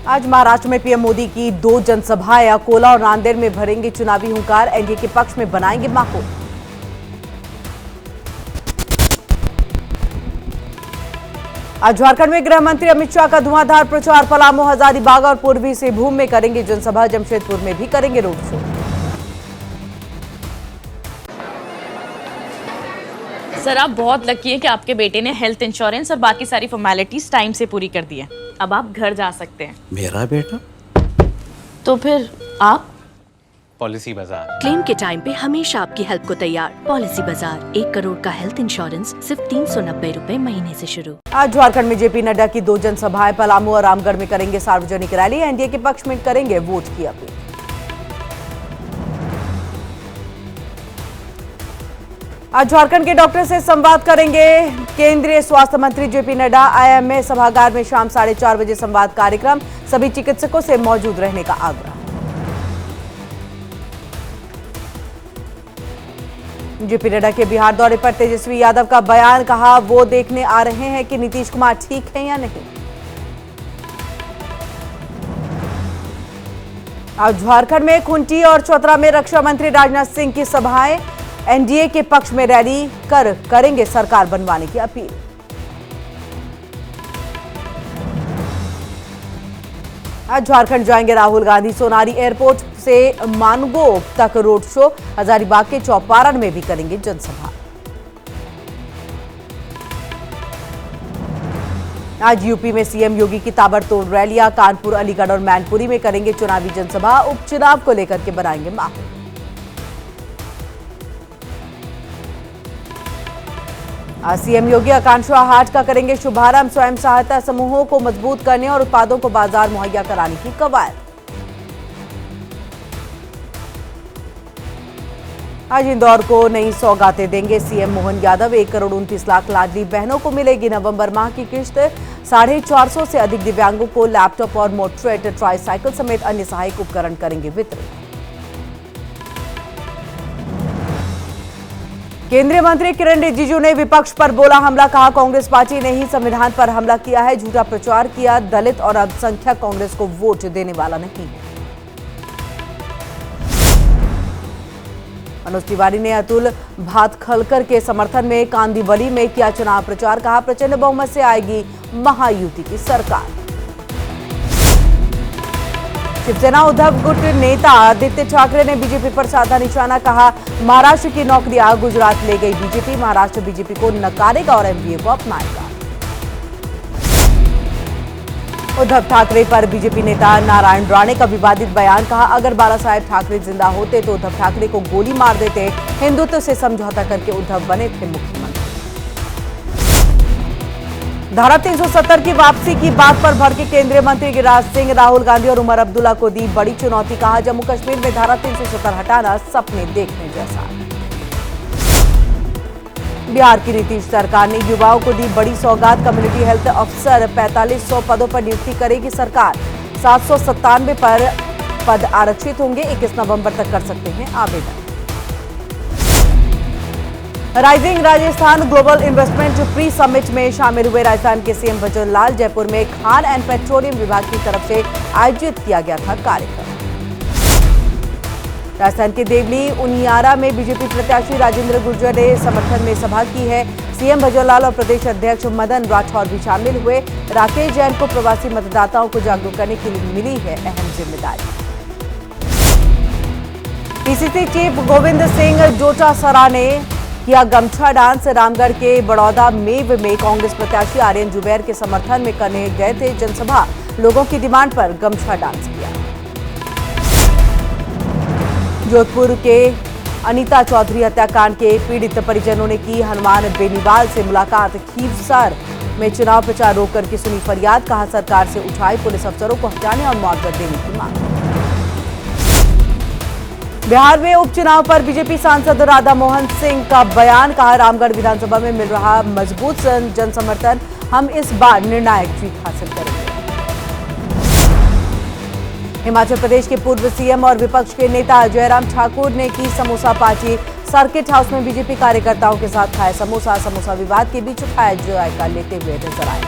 आज महाराष्ट्र में पीएम मोदी की 2 जनसभाएं अकोला और नांदेड़ में भरेंगे चुनावी हुंकार, एनडीए के पक्ष में बनाएंगे माहौल। आज झारखंड में गृह मंत्री अमित शाह का धुआंधार प्रचार, पलामू, हजारीबाग और पूर्वी सिंहभूम में करेंगे जनसभा, जमशेदपुर में भी करेंगे रोड शो। सर, आप बहुत लकी हैं कि आपके बेटे ने हेल्थ इंश्योरेंस और बाकी सारी फॉर्मेलिटीज टाइम से पूरी कर दी है। अब आप घर जा सकते हैं। मेरा बेटा? तो फिर आप? पॉलिसी बाजार। क्लेम के टाइम पे हमेशा आपकी हेल्प को तैयार। पॉलिसी बाजार, 1 करोड़ का हेल्थ इंश्योरेंस सिर्फ 390 रुपए महीने से शुरू। आज झारखंड में जेपी नड्डा की 2 जनसभाएं, पलामू और रामगढ़ में करेंगे सार्वजनिक रैली, एनडीए के पक्ष में करेंगे वोट की अपील। आज झारखंड के डॉक्टर से संवाद करेंगे केंद्रीय स्वास्थ्य मंत्री जेपी नड्डा। आईएमए सभागार में शाम 4:30 बजे संवाद कार्यक्रम, सभी चिकित्सकों से मौजूद रहने का आग्रह। जेपी नड्डा के बिहार दौरे पर तेजस्वी यादव का बयान, कहा वो देखने आ रहे हैं कि नीतीश कुमार ठीक है या नहीं। आज झारखंड में खुंटी और चौतरा में रक्षा मंत्री राजनाथ सिंह की सभाएं, एनडीए के पक्ष में रैली कर करेंगे सरकार बनवाने की अपील। आज झारखंड जाएंगे राहुल गांधी, सोनारी एयरपोर्ट से मानगो तक रोड शो, हजारीबाग के चौपारण में भी करेंगे जनसभा। आज यूपी में सीएम योगी की ताबड़तोड़ रैलियां, कानपुर, अलीगढ़ और मैनपुरी में करेंगे चुनावी जनसभा, उपचुनाव को लेकर के बनाएंगे माहौल। आज सीएम योगी आकांक्षा हाट का करेंगे शुभारंभ, स्वयं सहायता समूहों को मजबूत करने और उत्पादों को बाजार मुहैया कराने की कवायद। आज इंदौर को नई सौगातें देंगे सीएम मोहन यादव, 1 करोड़ 29 लाख लाडली बहनों को मिलेगी नवंबर माह की किश्त, 450 से अधिक दिव्यांगों को लैपटॉप और मोटरेट, ट्राईसाइकिल समेत अन्य सहायक उपकरण करेंगे वितरित। केंद्रीय मंत्री किरण रिजिजू ने विपक्ष पर बोला हमला, कहा कांग्रेस पार्टी ने ही संविधान पर हमला किया है, झूठा प्रचार किया, दलित और अल्पसंख्यक कांग्रेस को वोट देने वाला नहीं है। मनोज तिवारी ने अतुल भातखलकर के समर्थन में कांदिवली में किया चुनाव प्रचार, कहा प्रचंड बहुमत से आएगी महायुति की सरकार। शिवसेना उद्धव गुट नेता आदित्य ठाकरे ने बीजेपी पर साधा निशाना, कहा महाराष्ट्र की नौकरियां गुजरात ले गई बीजेपी, महाराष्ट्र बीजेपी को नकारेगा और एमवीए को अपनाएगा। उद्धव ठाकरे पर बीजेपी नेता नारायण राणे का विवादित बयान, कहा अगर बाला साहेब ठाकरे जिंदा होते तो उद्धव ठाकरे को गोली मार देते, हिंदुत्व से समझौता करके उद्धव बने थे मुख्यमंत्री। धारा 370 की वापसी की बात पर भड़के केंद्रीय मंत्री गिरिराज सिंह, राहुल गांधी और उमर अब्दुल्ला को दी बड़ी चुनौती, कहा जम्मू कश्मीर में धारा 370 हटाना सपने देखने जैसा। बिहार की नीतीश सरकार ने युवाओं को दी बड़ी सौगात, कम्युनिटी हेल्थ अफसर 4500 पदों पर नियुक्ति करेगी सरकार, 797 पर पद आरक्षित होंगे, 21 नवंबर तक कर सकते हैं आवेदन। Rising Rajasthan global investment pre summit में शामिल हुए राजस्थान के सीएम भजन लाल, जयपुर में खान एंड पेट्रोलियम विभाग की तरफ से आयोजित किया गया था कार्यक्रम। राजस्थान के देवली उनियारा में बीजेपी प्रत्याशी राजेंद्र गुर्जर ने समर्थन में सभा की है, सीएम भजन लाल और प्रदेश अध्यक्ष मदन राठौर भी शामिल हुए। राकेश जैन को प्रवासी मतदाताओं को जागरूक करने के लिए मिली है अहम जिम्मेदारी। पीसीसी चीफ गोविंद सिंह डोटासरा ने किया गमछा डांस, रामगढ़ के बड़ौदा मेव में कांग्रेस प्रत्याशी आर्यन जुबैर के समर्थन में करने गए थे जनसभा, लोगों की डिमांड पर गमछा डांस किया। जोधपुर के अनीता चौधरी हत्याकांड के पीड़ित परिजनों ने की हनुमान बेनीवाल से मुलाकात, खीवसर में चुनाव प्रचार रोककर की सुनी फरियाद, कहा सरकार से उठाई पुलिस अफसरों को हटाने और मुआवजा देने की मांग। बिहार में उपचुनाव पर बीजेपी सांसद राधा मोहन सिंह का बयान, कहा रामगढ़ विधानसभा में मिल रहा मजबूत जन समर्थन, हम इस बार निर्णायक जीत हासिल करेंगे। हिमाचल प्रदेश के पूर्व सीएम और विपक्ष के नेता जयराम ठाकुर ने की समोसा पार्टी, सर्किट हाउस में बीजेपी कार्यकर्ताओं के साथ खाए समोसा, समोसा विवाद के बीच उठाया जायका लेते हुए नजर आए।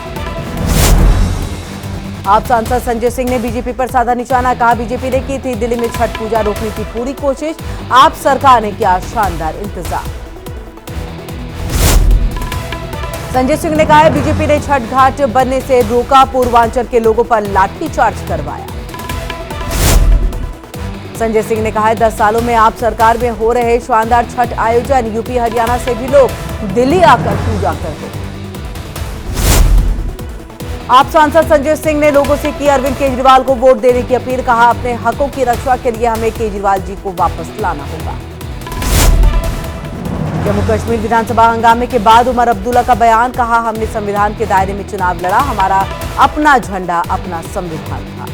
आप सांसद संजय सिंह ने बीजेपी पर साधा निशाना, कहा बीजेपी ने की थी दिल्ली में छठ पूजा रोकने की पूरी कोशिश, आप सरकार ने किया शानदार इंतजाम। संजय सिंह ने कहा है बीजेपी ने छठ घाट बनने से रोका, पूर्वांचल के लोगों पर लाठीचार्ज करवाया। संजय सिंह ने कहा है 10 सालों में आप सरकार में हो रहे शानदार छठ आयोजन, यूपी हरियाणा से भी लोग दिल्ली आकर पूजा करते। आप सांसद संजय सिंह ने लोगों से की अरविंद केजरीवाल को वोट देने की अपील, कहा अपने हकों की रक्षा के लिए हमें केजरीवाल जी को वापस लाना होगा। जम्मू कश्मीर विधानसभा हंगामे के बाद उमर अब्दुल्ला का बयान, कहा हमने संविधान के दायरे में चुनाव लड़ा, हमारा अपना झंडा अपना संविधान था।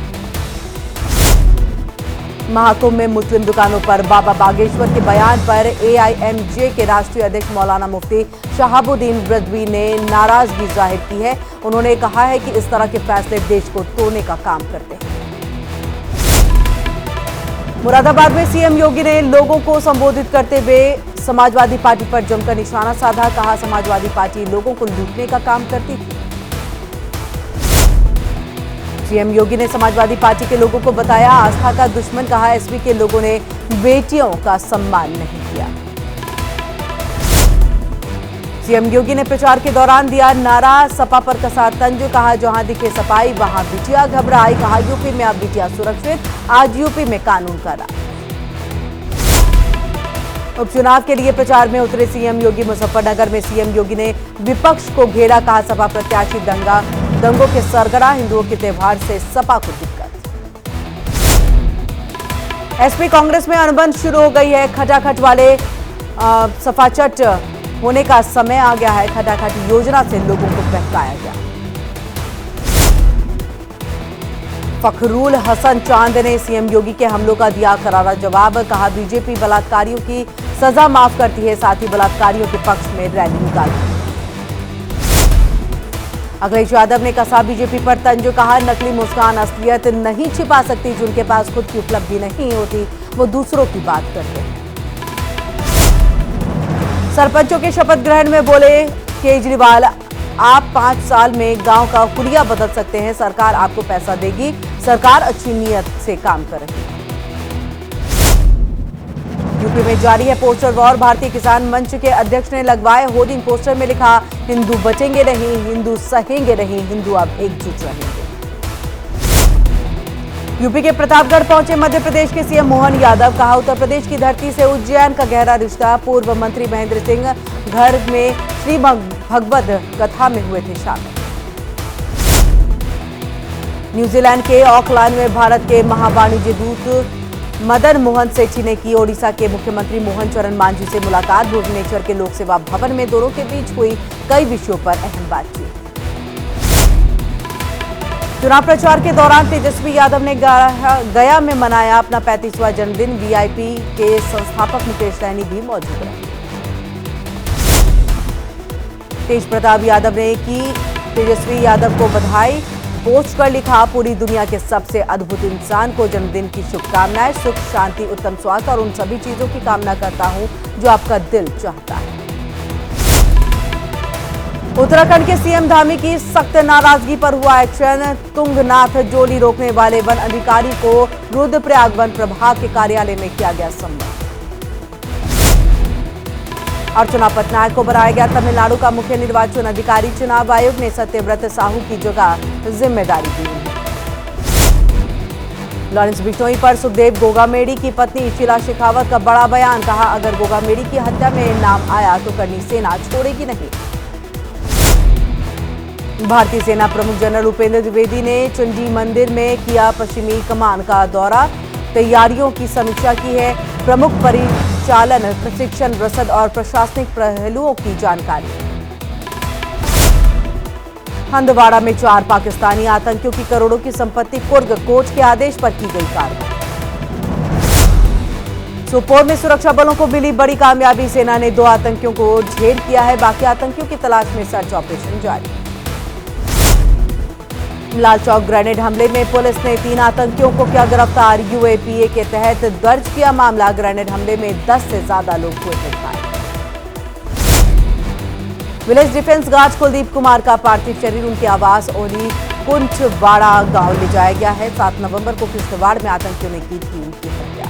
महाकुंभ में मुस्लिम दुकानों पर बाबा बागेश्वर के बयान पर एआईएमजे के राष्ट्रीय अध्यक्ष मौलाना मुफ्ती शहाबुद्दीन रिजवी ने नाराजगी जाहिर की है। उन्होंने कहा है कि इस तरह के फैसले देश को तोड़ने का काम करते हैं। मुरादाबाद में सीएम योगी ने लोगों को संबोधित करते हुए समाजवादी पार्टी पर जमकर निशाना साधा, कहा समाजवादी पार्टी लोगों को लूटने का काम करती थी। सीएम योगी ने समाजवादी पार्टी के लोगों को बताया आस्था का दुश्मन, कहा एसपी के लोगों ने बेटियों का सम्मान नहीं किया। सीएम योगी ने प्रचार के दौरान दिया नारा, सपा पर कसा तंज, कहा जहां दिखे सफाई वहां बिटिया घबराई, कहा यूपी में अब बिटिया सुरक्षित, आज यूपी में कानून का राज। उपचुनाव के लिए प्रचार में उतरे सीएम योगी, मुजफ्फरनगर में सीएम योगी ने विपक्ष को घेरा, कहा सपा प्रत्याशी दंगों के सरगना, हिंदुओं के त्योहार से सपा को दिक्कत। एसपी कांग्रेस में अनबन शुरू हो गई है, खटाखट वाले सफाचट होने का समय आ गया है, खटाखट योजना से लोगों को बहकाया गया। फखरुल हसन चांद ने सीएम योगी के हमलों का दिया करारा जवाब, कहा बीजेपी बलात्कारियों की सजा माफ करती है, साथ ही बलात्कारियों के पक्ष में रैली निकाली। अखिलेश यादव ने कसा बीजेपी पर तंज, कहा नकली मुस्कान असलियत नहीं छिपा सकती, जिनके पास खुद की उपलब्धि नहीं होती वो दूसरों की बात करते हैं। सरपंचों के शपथ ग्रहण में बोले केजरीवाल, आप 5 साल में गांव का हुलिया बदल सकते हैं, सरकार आपको पैसा देगी, सरकार अच्छी नीयत से काम कर रही है। यूपी में जारी है पोस्टर वॉर, भारतीय किसान मंच के अध्यक्ष ने लगवाए होर्डिंग, पोस्टर में लिखा हिंदू बचेंगे नहीं, हिंदू सहेंगे नहीं, हिंदू अब एकजुट रहेंगे। यूपी के प्रतापगढ़ पहुंचे मध्य प्रदेश के सीएम मोहन यादव, कहा उत्तर प्रदेश की धरती से उज्जैन का गहरा रिश्ता, पूर्व मंत्री महेंद्र सिंह घर में श्री भगवद कथा में हुए थे शामिल। न्यूजीलैंड के ऑकलैंड में भारत के महावाणिज्य दूत मदन मोहन सेठी ने की ओडिशा के मुख्यमंत्री मोहन चरण मांझी से मुलाकात, भुवनेश्वर के लोक सेवा भवन में दोनों के बीच हुई कई विषयों पर अहम बातचीत। चुनाव प्रचार के दौरान तेजस्वी यादव ने गया में मनाया अपना 35वां जन्मदिन, वीआईपी के संस्थापक मुकेश सहनी भी मौजूद रहे। तेज प्रताप यादव ने की तेजस्वी यादव को बधाई, पोस्ट कर लिखा पूरी दुनिया के सबसे अद्भुत इंसान को जन्मदिन की शुभकामनाएं, सुख शांति उत्तम स्वास्थ्य और उन सभी चीजों की कामना करता हूं जो आपका दिल चाहता है। उत्तराखंड के सीएम धामी की सख्त नाराजगी पर हुआ एक्शन, तुंगनाथ जोली रोकने वाले वन अधिकारी को रुद्रप्रयाग वन प्रभाग के कार्यालय में किया गया सम्मान। अर्चना पटनायक को बनाया गया तमिलनाडु का मुख्य निर्वाचन अधिकारी, चुनाव आयोग ने सत्यव्रत साहू की जगह जिम्मेदारी दी है। लॉरेंस बिश्नोई पर सुखदेव गोगामेडी की पत्नी शीला शेखावत का बड़ा बयान, कहा अगर गोगामेडी की हत्या में नाम आया तो करनी सेना छोड़ेगी नहीं। भारतीय सेना प्रमुख जनरल उपेंद्र द्विवेदी ने चंडी मंदिर में किया पश्चिमी कमान का दौरा, तैयारियों की समीक्षा की है, प्रमुख परिचालन प्रशिक्षण रसद और प्रशासनिक पहलुओं की जानकारी। हंदवाड़ा में 4 पाकिस्तानी आतंकियों की करोड़ों की संपत्ति कुर्ग, कोर्ट के आदेश पर की गई कार्रवाई। सोपोर में सुरक्षा बलों को मिली बड़ी कामयाबी, सेना ने 2 आतंकियों को ढेर किया है, बाकी आतंकियों की तलाश में सर्च ऑपरेशन जारी। लाल चौक ग्रेनेड हमले में पुलिस ने 3 आतंकियों को किया गिरफ्तार, यूएपीए के तहत दर्ज किया मामला, ग्रेनेड हमले में 10 से ज्यादा लोग हुए थे घायल। Village defence guard Kuldeep Kumar का पार्थिव शरीर उनके आवास ओली कुंठवाड़ा गांव ले जाया गया है। 7 नवंबर को किश्तवाड़ में आतंकियों ने की थी उनकी हत्या।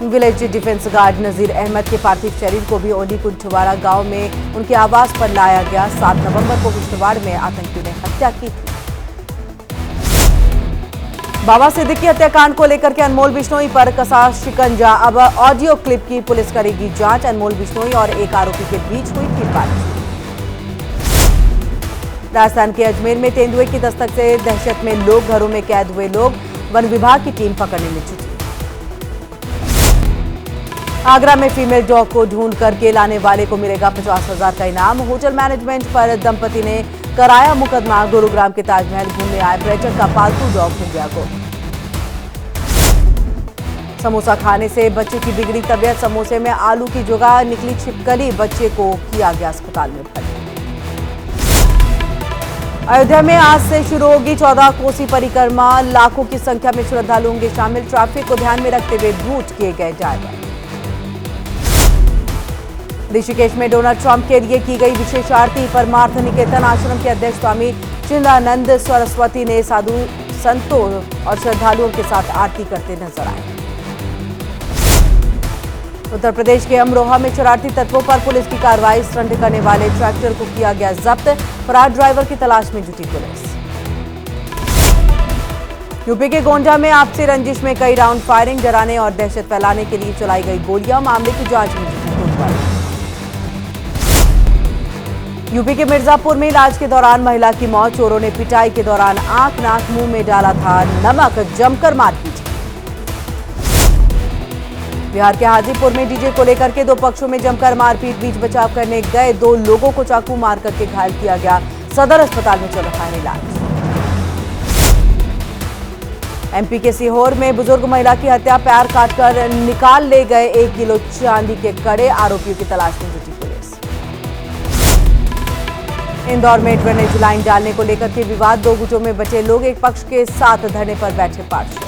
Village defence guard Nazir Ahmad के पार्थिव शरीर को भी ओली कुंठवाड़ा गांव में उनके आवास पर लाया गया। 7 नवंबर को किश्तवाड़ में आतंकियों ने हत्या की थी। बाबा सिद्दीकी हत्याकांड को लेकर के अनमोल बिश्नोई पर कसा शिकंजा। अब ऑडियो क्लिप की पुलिस करेगी जांच। अनमोल बिश्नोई और एक आरोपी के बीच हुई थी बातचीत। राजस्थान के अजमेर में तेंदुए की दस्तक से दहशत में लोग, घरों में कैद हुए लोग। वन विभाग की टीम पकड़ने में जुटी। आगरा में फीमेल डॉग को ढूंढ करके लाने वाले को मिलेगा 50,000 का इनाम। होटल मैनेजमेंट पर दंपति ने कराया मुकदमा। गुरुग्राम के ताजमहल घूमने आए पर्यटक का पालतू डॉग हो गया गुम। समोसा खाने से बच्चे की बिगड़ी तबीयत। समोसे में आलू की जगह निकली छिपकली। बच्चे को किया गया अस्पताल में भर्ती। अयोध्या में आज से शुरू होगी 14 कोसी परिक्रमा। लाखों की संख्या में श्रद्धालु होंगे शामिल। ट्रैफिक को ध्यान में रखते हुए रूट किए गए डायवर्ट। ऋषिकेश में डोनाल्ड ट्रंप के लिए की गई विशेष आरती। परमार्थ निकेतन आश्रम के अध्यक्ष स्वामी चिदानंद सरस्वती ने साधु संतों और श्रद्धालुओं के साथ आरती करते नजर आए। उत्तर प्रदेश के अमरोहा में शरारती तत्वों पर पुलिस की कार्रवाई। स्टंट करने वाले ट्रैक्टर को किया गया जब्त। फरार ड्राइवर की तलाश में जुटी पुलिस। यूपी के गोंडा में आपसी रंजिश में कई राउंड फायरिंग। डराने और दहशत फैलाने के लिए चलाई गई गोलियां। मामले की जांच में जुटी कोतवाली। यूपी के मिर्जापुर में इलाज के दौरान महिला की मौत। चोरों ने पिटाई के दौरान आंख नाक मुंह में डाला था नमक। जमकर मारपीट। बिहार के हाजीपुर में डीजे को लेकर के दो पक्षों में जमकर मारपीट। बीच बचाव करने गए 2 लोगों को चाकू मार करके घायल किया गया। सदर अस्पताल में चल रहा है इलाज। एमपी के सीहोर में बुजुर्ग महिला की हत्या। पैर काटकर निकाल ले गए 1 किलो चांदी के कड़े। आरोपियों की तलाश में जुटी पुलिस। इंदौर में ड्रेनेज लाइन डालने को लेकर के विवाद। 2 गुटों में बचे लोग एक पक्ष के साथ धरने पर बैठे पार्षद।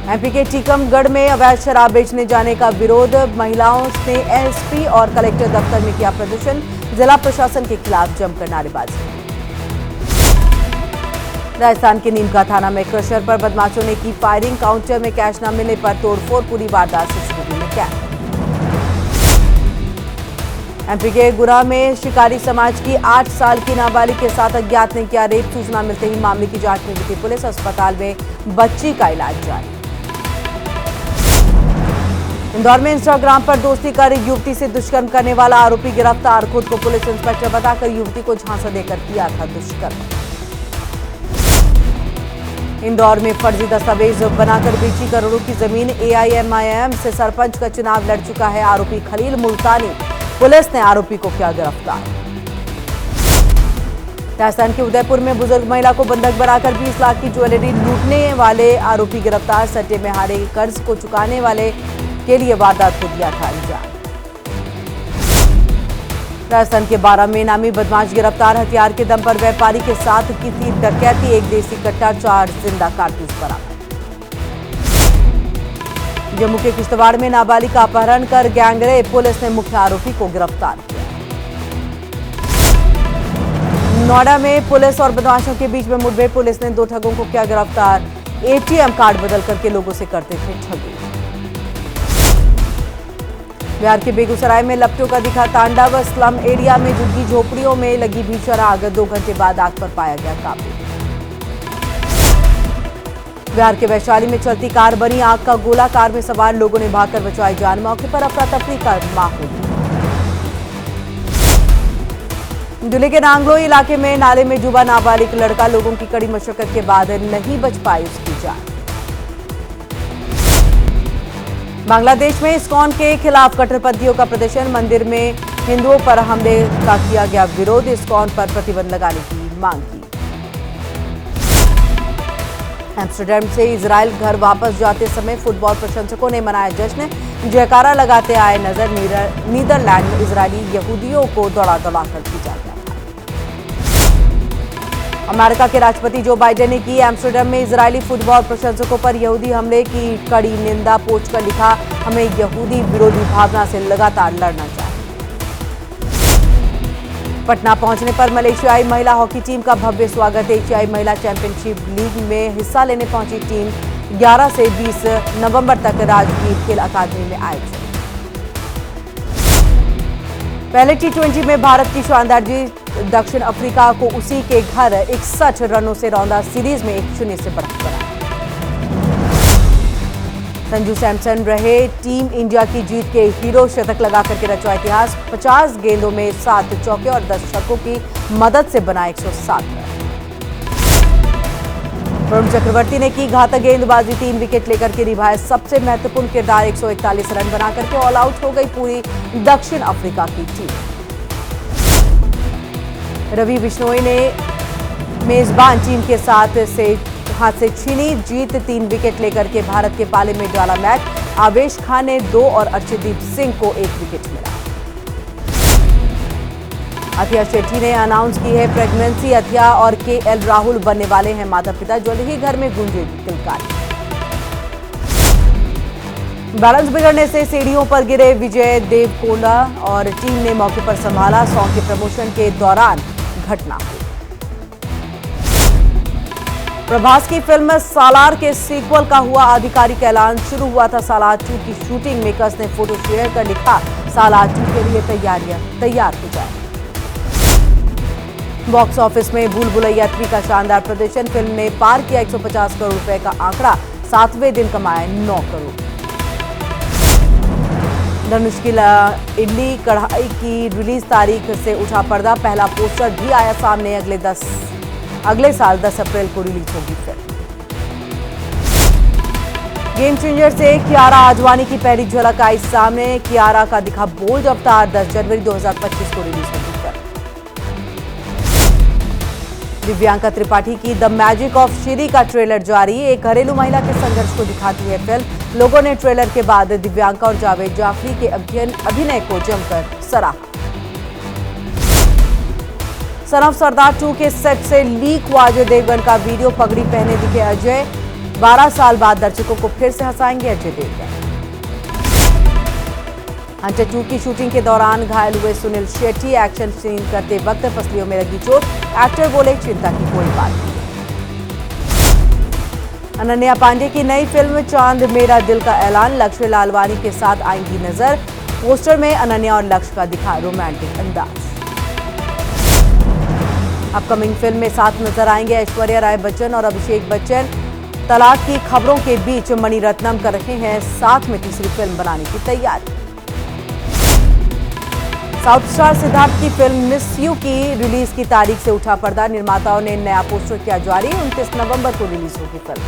एमपी के टीकमगढ़ में अवैध शराब बेचने जाने का विरोध। महिलाओं ने एसपी और कलेक्टर दफ्तर में किया प्रदर्शन। जिला प्रशासन के खिलाफ जमकर नारेबाजी। राजस्थान के नीमका थाना में क्रशर पर बदमाशों ने की फायरिंग। काउंटर में कैश न मिलने पर तोड़फोड़। पूरी वारदात सीसीटीवी में कैद। एमपी के गुना में शिकारी समाज की 8 साल की नाबालिग के साथ अज्ञात ने किया रेप। सूचना मिलते ही मामले की जांच में जुटी पुलिस। अस्पताल में बच्ची का इलाज जारी। इंदौर में इंस्टाग्राम पर दोस्ती कर युवती से दुष्कर्म करने वाला आरोपी गिरफ्तार। खुद को पुलिस इंस्पेक्टर बताकर युवती को झांसा देकर किया था दुष्कर्म। इंदौर में फर्जी दस्तावेज बनाकर बेची करोड़ों की जमीन। एआईएमआईएम से सरपंच का चुनाव लड़ चुका है आरोपी खलील मुल्तानी। पुलिस ने आरोपी को किया गिरफ्तार। राजस्थान के उदयपुर में बुजुर्ग महिला को बंधक बनाकर 20 लाख की ज्वेलरी लूटने वाले आरोपी गिरफ्तार। सट्टे में हारे कर्ज को चुकाने वाले के लिए वारदात को दिया था अंजाम। राजस्थान के 12 में नामी बदमाश गिरफ्तार। हथियार के दम पर व्यापारी के साथ की थी डकैती। 1 देसी कट्टा 4 जिंदा कारतूस बरामद। जम्मू के किश्तवाड़ में नाबालिग का अपहरण कर गैंगरेप। पुलिस ने मुख्य आरोपी को गिरफ्तार किया। नोएडा में पुलिस और बदमाशों के बीच में मुठभेड़। पुलिस ने 2 ठगों को किया गिरफ्तार। एटीएम कार्ड बदल करके लोगों से करते थे ठगी। बिहार के बेगूसराय में लपटों का दिखा तांडव। स्लम एरिया में झुग्गी झोपड़ियों में लगी भीषण आग। 2 घंटे बाद आग पर पाया गया काबू। बिहार के वैशाली में चलती कार बनी आग का गोला। कार में सवार लोगों ने भागकर बचाई जान। मौके पर अफरा तफरी का माहौल। जिले के नांगलो इलाके में नाले में डूबा नाबालिग लड़का। लोगों की कड़ी मशक्कत के बाद नहीं बच पाई उसकी जान। बांग्लादेश में इस्कॉन के खिलाफ कट्टरपंथियों का प्रदर्शन। मंदिर में हिंदुओं पर हमले का किया गया विरोध। इस्कॉन पर प्रतिबंध लगाने की मांग की। एम्स्टर्डम से इजराइल घर वापस जाते समय फुटबॉल प्रशंसकों ने मनाया जश्न। जयकारा लगाते आए नजर। नीदरलैंड में इजरायली यहूदियों को दौड़ा दौड़ा कर भेजा गया था। अमेरिका के राष्ट्रपति जो बाइडेन ने की एम्स्टर्डम में इजरायली फुटबॉल प्रशंसकों पर यहूदी हमले की कड़ी निंदा। पोस्ट कर लिखा, हमें यहूदी विरोधी भावना से लगातार लड़ना चाहिए। पटना पहुंचने पर मलेशियाई महिला हॉकी टीम का भव्य स्वागत। एशियाई महिला चैंपियनशिप लीग में हिस्सा लेने पहुंची टीम 11 से 20 नवंबर तक राजगीर खेल अकादमी में आयोजित। पहले टी20 में भारत की शानदार जीत, दक्षिण अफ्रीका को उसी के घर 61 रनों से रौंदा, सीरीज में 1-0 से बढ़त बना। संजू सैमसन रहे टीम इंडिया की जीत के हीरो, शतक लगा करके रचा इतिहास। 50 गेंदों में 7 चौके और 10 छक्कों की मदद से बना 107 रन। वरुण चक्रवर्ती ने की घातक गेंदबाजी, 3 विकेट लेकर के निभाए सबसे महत्वपूर्ण किरदार। 141 रन बना करके ऑल आउट हो गई पूरी दक्षिण अफ्रीका की टीम। रवि बिश्नोई ने मेजबान टीम के हाथ से छीनी जीत, 3 विकेट लेकर के भारत के पाले में डाला मैच। आवेश खान ने 2 और अर्शदीप सिंह को 1 विकेट मिला। अथिया शेट्टी ने अनाउंस की है प्रेगनेंसी। अथिया और केएल राहुल बनने वाले हैं माता पिता, जल्द ही घर में गूंजेगी किलकारी। बैलेंस बिगड़ने से सीढ़ियों पर गिरे विजय देवकोंडा और टीम ने मौके पर संभाला। सॉन्ग के प्रमोशन के दौरान घटना हुई। प्रभास की फिल्म सालार के सीक्वल का हुआ आधिकारिक ऐलान। शुरू हुआ था सालार 2 की शूटिंग। मेकर्स ने फोटो शेयर कर लिखा, सालार 2 के लिए तैयार हो जाए। बॉक्स ऑफिस में भूल भुलैया 3 का शानदार प्रदर्शन। फिल्म ने पार किया 150 करोड़ रुपए का आंकड़ा, 7वें दिन कमाए 9 करोड़। धनुष की इडली कढ़ाई की रिलीज तारीख से उठा पर्दा, पहला पोस्टर भी आया सामने। अगले साल 10 अप्रैल को रिलीज होगी फिल्म। गेम चेंजर से कियारा आडवाणी की पहली झलक आई सामने। कियारा का दिखा बोल्ड अवतार, 10 जनवरी 2025 को रिलीज होगी फिल्म। दिव्यांका त्रिपाठी की द मैजिक ऑफ श्री का ट्रेलर जारी। एक घरेलू महिला के संघर्ष को दिखाती है फिल्म। लोगों ने ट्रेलर के बाद दिव्यांका और जावेद जाफरी के अभिनय को जमकर सराहा। सन ऑफ सरदार 2 के सेट से लीक हुआ अजय देवगन का वीडियो। पगड़ी पहने दिखे अजय, 12 साल बाद दर्शकों को फिर से हंसाएंगे अजय देवगन। हंटर 2 की शूटिंग के दौरान घायल हुए सुनील शेट्टी। एक्शन सीन करते वक्त पसलियों में लगी चोट। एक्टर बोले, चिंता की कोई बात नहीं। अनन्या पांडे की नई फिल्म चांद मेरा दिल का ऐलान। लक्ष्य लालवानी के साथ आएंगी नजर। पोस्टर में अनन्या और लक्ष्य का दिखा रोमांटिक अंदाज। अपकमिंग फिल्म में साथ नजर आएंगे ऐश्वर्या राय बच्चन और अभिषेक बच्चन। तलाक की खबरों के बीच मणिरत्नम कर रहे हैं साथ में तीसरी फिल्म बनाने की तैयारी। साउथ स्टार सिद्धार्थ की फिल्म मिस यू की रिलीज की तारीख से उठा पर्दा। निर्माताओं ने नया पोस्टर किया जारी। 29 नवंबर को रिलीज होगी फिल्म।